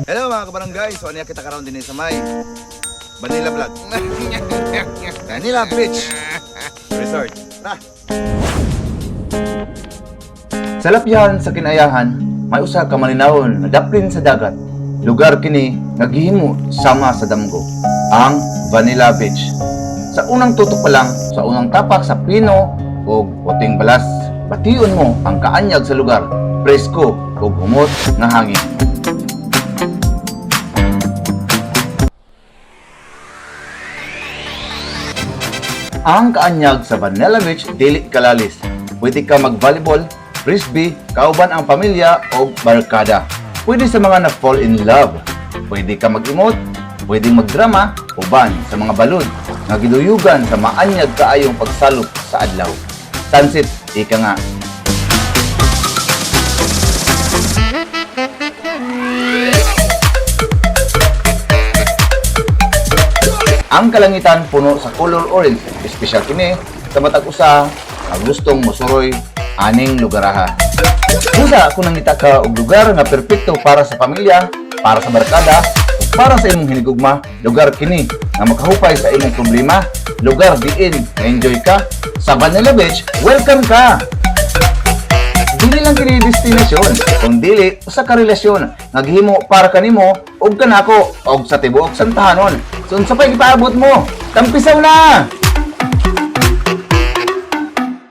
Hello mga kabarangay, so aniya kita karoon din sa may Vanilla Vlog. Vanilla Beach Resort. Tara! Sa lapyahan sa Kinayahan, may usa ka malinawon na daplin sa dagat. Lugar kini naghihimo sama sa damgo, ang Vanilla Beach. Sa unang tutok pa lang, sa unang tapak sa pino o puting balas, bation mo ang kaanyag sa lugar, presko o humot nga hangin. Ang kaanyag sa Vanilla Beach dili kalalis. Pwede ka mag-volleyball, frisbee, kauban ang pamilya o barkada. Pwede sa mga na-fall in love. Pwede ka mag-emote, pwede magdrama, uban sa mga balod nga giduyugan sa maanyag kaayong pagsalop sa adlaw. Sunset, ika nga. Ang kalangitan puno sa color orange, espesyal kini sa matag usa nga gustong mosuroy aning lugaraha. Usa kung nangita ka og lugar nga perpekto para sa pamilya, para sa barkada, o para sa imong hinigugma, lugar kini nga makahupay sa imong problema, lugar diin na-enjoy ka. Sa Vanilla Beach, welcome ka! Dili lang kini destinasyon, kung dili usa ka relasyon nga gihimo para kanimo ug kanako og sa tibuok santahanon. So unsa pay gipaabot mo? Tampisaw na!